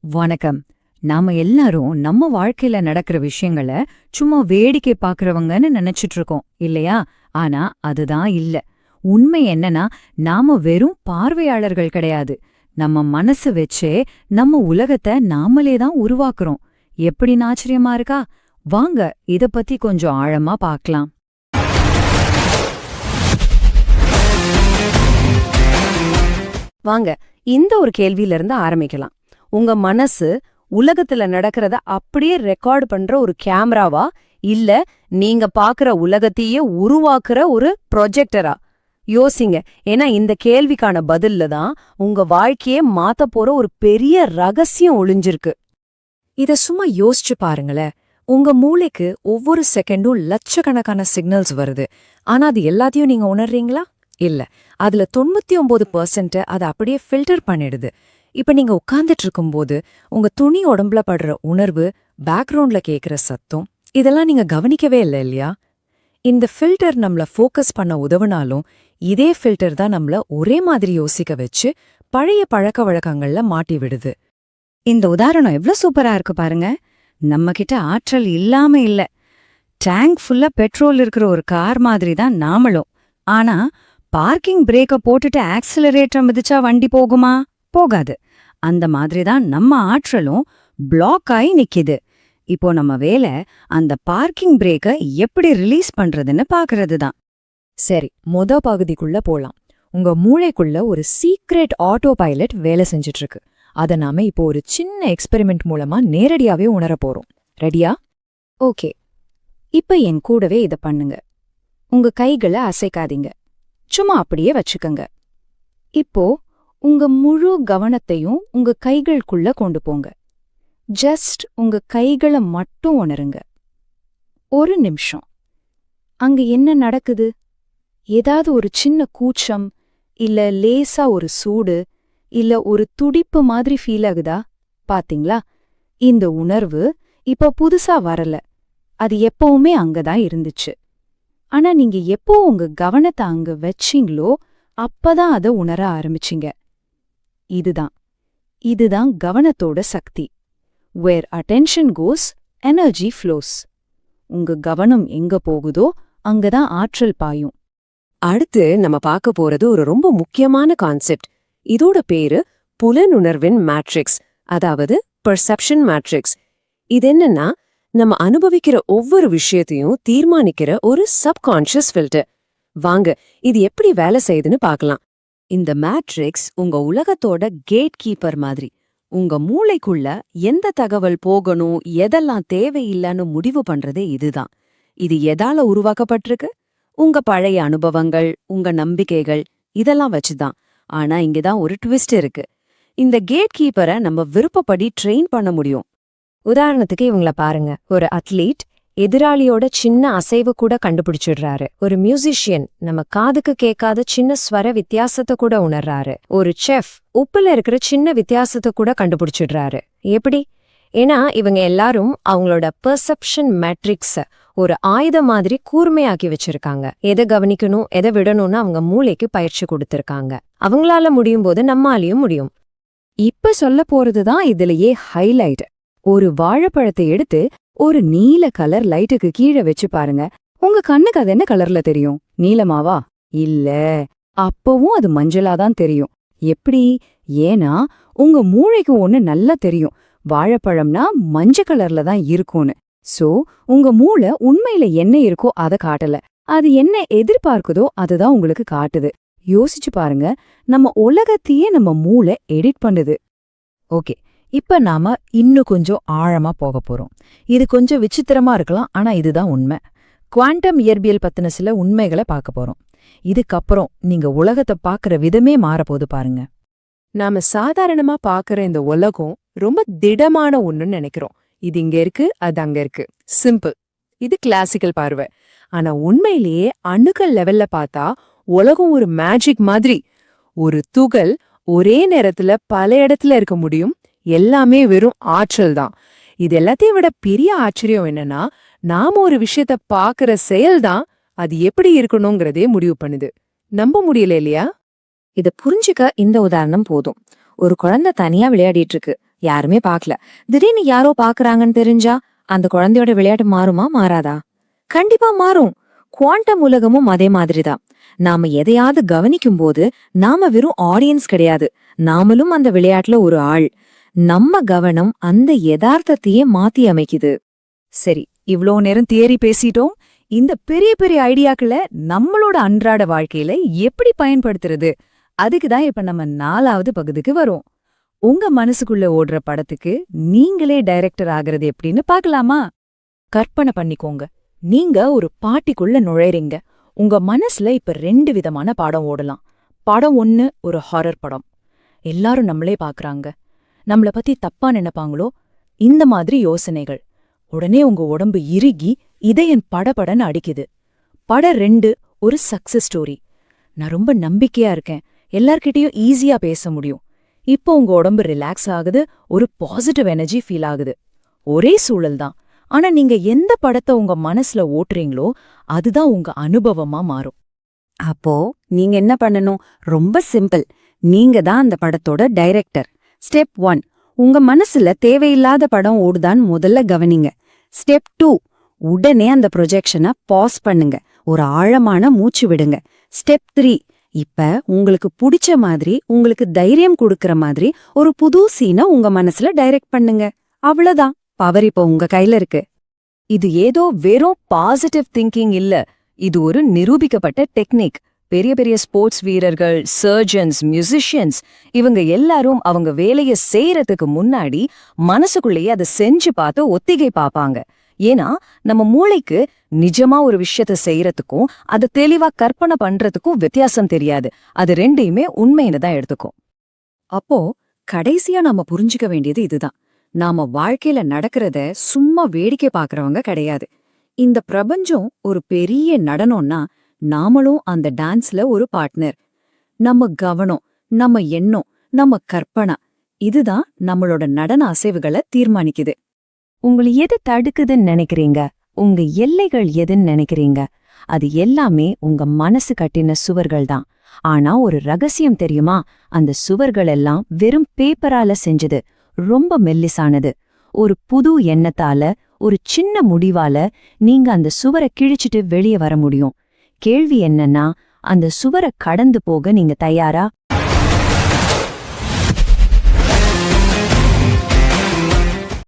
வணக்கம். நாம எல்லாரும் நம்ம வாழ்க்கையில நடக்கிற விஷயங்கள சும்மா வேடிக்கை பார்க்கறவங்கன்னு நினைச்சிட்டு இருக்கோம் இல்லையா? ஆனா அதுதான் இல்ல. உண்மை என்னன்னா, நாம வெறும் பார்வையாளர்கள் கிடையாது. நம்ம மனசு வச்சே நம்ம உலகத்தை நாமளே தான் உருவாக்குறோம். எப்படின்னு ஆச்சரியமா இருக்கா? வாங்க இத பத்தி கொஞ்சம் ஆழமா பார்க்கலாம். வாங்க இந்த ஒரு கேள்வியில இருந்து ஆரம்பிக்கலாம். உங்க மனசு உலகத்துல நடக்கிறத அப்படியே ரெக்கார்ட் பண்ற ஒரு கேமராவா, இல்ல நீங்க பாக்குற உலகத்தையே உருவாக்குற ஒரு ப்ரொஜெக்டரா? யோசிங்க. ஏன்னா இந்த கேள்விக்கான பதில்ல தான் உங்க வாழ்க்கையே மாத்த போற ஒரு பெரிய ரகசியம் ஒளிஞ்சிருக்கு. இத சும்மா யோசிச்சு பாருங்களேன். உங்க மூளைக்கு ஒவ்வொரு செகண்டும் லட்சக்கணக்கான சிக்னல்ஸ் வருது. ஆனா அது எல்லாத்தையும் நீங்க உணர்றீங்களா? இல்ல. அதுல 99% அதை அப்படியே ஃபில்டர் பண்ணிடுது. இப்ப நீங்க உட்கார்ந்துட்டு இருக்கும்போது உங்க துணி உடம்புல படுற உணர்வு, பேக்ரவுண்ட்ல கேக்குற சத்தம், இதெல்லாம் நீங்க கவனிக்கவே இல்லை இல்லையா? இந்த ஃபில்டர் நம்மள ஃபோக்கஸ் பண்ண உதவுனாலும் இதே ஃபில்டர் தான் நம்மள ஒரே மாதிரி யோசிக்க வச்சு பழைய பழக்க வழக்கங்கள்ல மாட்டி விடுது. இந்த உதாரணம் எவ்ளோ சூப்பரா இருக்கு பாருங்க. நம்ம கிட்ட ஆற்றல் இல்லாம இல்ல. டேங்க் ஃபுல்லா பெட்ரோல் இருக்கிற ஒரு கார் மாதிரி தான் நாமளும். ஆனா பார்க்கிங் பிரேக்க போட்டுட்டு ஆக்சிலரேட்டர் மிதிச்சா வண்டி போகுமா? போகாது. அந்த மாதிரி தான் நம்ம ஆற்றலும் பிளாக் ஆகி நிக்குது. இப்போ நம்ம வேலை அந்த பார்க்கிங் பிரேக்க எப்படி ரிலீஸ் பண்றதுன்னு பாக்குறது தான். சரி, பகுதிக்குள்ள போலாம். உங்க மூளைக்குள்ள ஒரு சீக்ரெட் ஆட்டோ பைலட் வேலை செஞ்சுட்டு இருக்கு. அத நாம இப்போ ஒரு சின்ன எக்ஸ்பெரிமெண்ட் மூலமா நேரடியாவே உணரப் போறோம். ரெடியா? ஓகே, இப்ப என் கூடவே இத பண்ணுங்க. உங்க கைகளை அசைக்காதீங்க, சும்மா அப்படியே வச்சுக்கங்க. இப்போ உங்க முழு கவனத்தையும் உங்க கைகளுக்குள்ள கொண்டு போங்க. ஜஸ்ட் உங்க கைகளை மட்டும் உணருங்க. ஒரு நிமிஷம். அங்க என்ன நடக்குது? ஏதாவது ஒரு சின்ன கூச்சம், இல்ல லேசா ஒரு சூடு, இல்ல ஒரு துடிப்பு மாதிரி ஃபீல் ஆகுதா? பாத்தீங்களா? இந்த உணர்வு இப்ப புதுசா வரல. அது எப்பவுமே அங்கதான் இருந்துச்சு. ஆனா நீங்க எப்போ உங்க கவனத்தை அங்க வச்சீங்களோ அப்பதான் அதை உணர ஆரம்பிச்சிங்க. இதுதான் கவனத்தோட சக்தி. Where attention goes, energy flows. உங்க கவனம் எங்க போகுதோ அங்கதான் ஆற்றல் பாயும். அடுத்து நம்ம பார்க்க போறது ஒரு ரொம்ப முக்கியமான கான்செப்ட். இதோட பேரு புலனுணர்வின் மேட்ரிக்ஸ், அதாவது பெர்செப்ஷன் மேட்ரிக்ஸ். இது என்னன்னா, நம்ம அனுபவிக்கிற ஒவ்வொரு விஷயத்தையும் தீர்மானிக்கிற ஒரு சப்கான்ஷியஸ் ஃபில்டர். வாங்க இது எப்படி வேலை செய்யுதுன்னு பார்க்கலாம். இந்த மேட்ரிக்ஸ் உங்க உலகத்தோட கேட் கீப்பர் மாதிரி. உங்க மூளைக்குள்ள எந்த தகவல் போகணும், எதெல்லாம் தேவையில்லைன்னு முடிவு பண்றதே இதுதான். இது எதால உருவாக்கப்பட்டிருக்கு? உங்க பழைய அனுபவங்கள், உங்க நம்பிக்கைகள், இதெல்லாம் வச்சுதான். ஆனா இங்கதான் ஒரு ட்விஸ்ட் இருக்கு. இந்த கேட் கீப்பரை நம்ம விருப்பப்படி ட்ரெயின் பண்ண முடியும். உதாரணத்துக்கு இவங்கள பாருங்க. ஒரு அத்லீட் எதிராளியோட சின்ன அசைவு கூட கண்டுபிடிச்சிடுறாரு. ஒரு மியூசிஷியன் நம்ம காதுக்கு கேட்காத சின்ன ஸ்வர வித்தியாசத்தை கூட உணர்றாரு. ஒரு செஃப் உப்புல இருக்கிற சின்ன வித்தியாசத்தை கூட கண்டுபிடிச்சிடுறாரு. எப்படி? ஏன்னா இவங்க எல்லாரும் அவங்களோட பெர்செப்ஷன் மேட்ரிக்ஸ ஒரு ஆயுதம் மாதிரி கூர்மையாக்கி வச்சிருக்காங்க. எதை கவனிக்கணும், எதை விடணும்னு அவங்க மூளைக்கு பயிற்சி கொடுத்திருக்காங்க. அவங்களால முடியும் போது நம்மாலையும் முடியும். இப்ப சொல்ல போறதுதான் இதுலயே ஹைலைட். ஒரு வாழைப்பழத்தை எடுத்து ஒரு நீல கலர் லைட்டுக்கு கீழே வச்சு பாருங்க. உங்க கண்ணுக்கு அது என்ன கலர்ல தெரியும்? நீலமாவா? இல்ல, அப்பவும் அது மஞ்சளாதான் தெரியும். எப்படி? ஏன்னா உங்க மூளைக்கு ஒண்ணு நல்லா தெரியும். வாழைப்பழம்னா மஞ்சள் கலர்ல தான் இருக்கும்னு. சோ உங்க மூளை உண்மையில என்ன இருக்கோ அதை காட்டல. அது என்ன எதிர்பார்க்குதோ அதுதான் உங்களுக்கு காட்டுது. யோசிச்சு பாருங்க, நம்ம உலகத்தையே நம்ம மூளை எடிட் பண்ணுது. ஓகே, இப்ப நாம இன்னும் கொஞ்சம் ஆழமா போக போறோம். இது கொஞ்சம் விசித்திரமா இருக்கலாம், ஆனா இதுதான் உண்மை. குவாண்டம் இயற்பியல் பத்தின சில உண்மைகளை பார்க்க போறோம். இதுக்கப்புறம் நீங்க உலகத்தை பார்க்கற விதமே மாறப்போது பாருங்க. நாம சாதாரணமா பாக்குற இந்த உலகம் ரொம்ப திடமான ஒண்ணுன்னு நினைக்கிறோம். இது இங்க இருக்கு, அது அங்க இருக்கு, சிம்பிள். இது கிளாசிக்கல் பார்வை. ஆனா உண்மையிலேயே அணுக்கள் லெவல்ல பார்த்தா உலகம் ஒரு மேஜிக் மாதிரி. ஒரு துகள் ஒரே நேரத்துல பல இடத்துல இருக்க முடியும். எல்லாமே வெறும் ஆற்றல் தான். இது எல்லாத்தையும் விட பெரிய ஆச்சரியம் என்னன்னா, நாம ஒரு விஷயத்த பாக்குற செயல்தான் அது எப்படி இருக்கணுங்கிறதே முடிவு பண்ணுது. நம்ப முடியல இல்லையா? இத புரிஞ்சுக்க இந்த உதாரணம் போதும். ஒரு குழந்தை தனியா விளையாடிட்டு இருக்கு, யாருமே பார்க்கல. திடீர்னு யாரோ பாக்குறாங்கன்னு தெரிஞ்சா அந்த குழந்தையோட விளையாட்டு மாறுமா மாறாதா? கண்டிப்பா மாறும். குவாண்டம் உலகமும் அதே மாதிரிதான். நாம எதையாவது கவனிக்கும் போது நாம வெறும் ஆடியன்ஸ் கிடையாது, நாமளும் அந்த விளையாட்டுல ஒரு ஆள். நம்ம கவனம் அந்த யதார்த்தத்தையே மாத்தி அமைக்குது. சரி, இவ்ளோ நேரம் தியரி பேசிட்டோம். இந்த பெரிய பெரிய ஐடியாக்களை நம்மளோட அன்றாட வாழ்க்கையில எப்படி பயன்படுத்துறது, அதுக்கு தான் இப்ப நம்ம 4வது பகுதிக்கு வரோம். உங்க மனசுக்குள்ள ஓடுற படத்துக்கு நீங்களே டைரக்டர் ஆகிறது எப்படின்னு பார்க்கலாமா? கற்பனை பண்ணிக்கோங்க, நீங்க ஒரு பாட்டிக்குள்ள நுழைறீங்க. உங்க மனசுல இப்ப 2 விதமான படம் ஓடலாம். படம் 1 ஒரு ஹாரர் படம். எல்லாரும் நம்மளே பாக்குறாங்க, நம்மள பத்தி தப்பா நினைப்பாங்களோ, இந்த மாதிரி யோசனைகள். உடனே உங்க உடம்பு இறுகி இதயம் படபடன்னு அடிக்குது. படம் 2 ஒரு சக்சஸ் ஸ்டோரி. நான் ரொம்ப நம்பிக்கையா இருக்கேன், எல்லார்கிட்டயும் ஈஸியா பேச முடியும். இப்போ உங்க உடம்பு ரிலாக்ஸ் ஆகுது, ஒரு பாசிட்டிவ் எனர்ஜி ஃபீல் ஆகுது. ஒரே சூழல் தான், ஆனா நீங்க எந்த படத்தை உங்க மனசுல ஓட்டுறீங்களோ அதுதான் உங்க அனுபவமா மாறும். அப்போ நீங்க என்ன பண்ணணும்? ரொம்ப சிம்பிள். நீங்க தான் அந்த படத்தோட டைரக்டர். ஸ்டெப் 1, உங்க மனசுல தேவையில்லாத படம் ஓடுதான்னு முதல்ல கவனிங்க. ஸ்டெப் 2, உடனே அந்த ப்ரொஜெக்ஷனை பாஸ் பண்ணுங்க, ஒரு ஆழமான மூச்சு விடுங்க. ஸ்டெப் 3, இப்ப உங்களுக்கு பிடிச்ச மாதிரி, உங்களுக்கு தைரியம் கொடுக்கற மாதிரி ஒரு புது சீனை உங்க மனசுல டைரக்ட் பண்ணுங்க. அவ்வளவுதான், பவர் இப்ப உங்க கையில இருக்கு. இது ஏதோ வெறும் பாசிட்டிவ் திங்கிங் இல்ல, இது ஒரு நிரூபிக்கப்பட்ட டெக்னிக். பெரிய பெரிய ஸ்போர்ட்ஸ் வீரர்கள், சர்ஜன்ஸ், மியூசிஷியன்ஸ், இவங்க எல்லாரும் அவங்க வேலைய செய்யறதுக்கு முன்னாடி மனசுக்குள்ளேயே அதை செஞ்சு பார்த்து ஒத்திகை பாப்பாங்க. ஏன்னா நம்ம மூளைக்கு நிஜமா ஒரு விஷயத்த செய்யறதுக்கும் அதை தெளிவா கற்பனை பண்றதுக்கும் வித்தியாசம் தெரியாது. அது ரெண்டையுமே உண்மைன்னு தான் எடுத்துக்கும். அப்போ கடைசியா நாம புரிஞ்சுக்க வேண்டியது இதுதான். நாம வாழ்க்கையில நடக்கிறத சும்மா வேடிக்கை பார்க்கறவங்க கிடையாது. இந்த பிரபஞ்சம் ஒரு பெரிய நடனம்னா நாமளும் அந்த டான்ஸ்ல ஒரு பார்ட்னர். நம்ம கவனம், நம்ம எண்ணம், நம்ம கற்பனை, இதுதான் நம்மளோட நடன அசைவுகளை தீர்மானிக்குது. உங்களை எது தடுக்குதுன்னு நினைக்கிறீங்க? உங்க எல்லைகள் எதுன்னு நினைக்கிறீங்க? அது எல்லாமே உங்க மனசு கட்டின சுவர்கள் தான். ஆனா ஒரு ரகசியம் தெரியுமா? அந்த சுவர்கள் எல்லாம் வெறும் பேப்பரால செஞ்சது, ரொம்ப மெல்லிசானது. ஒரு புது எண்ணத்தால, ஒரு சின்ன முடிவால நீங்க அந்த சுவரை கிழிச்சிட்டு வெளியே வர முடியும். கேள்வி என்னன்னா, அந்த சுவரை கடந்து போக நீங்க தயாரா?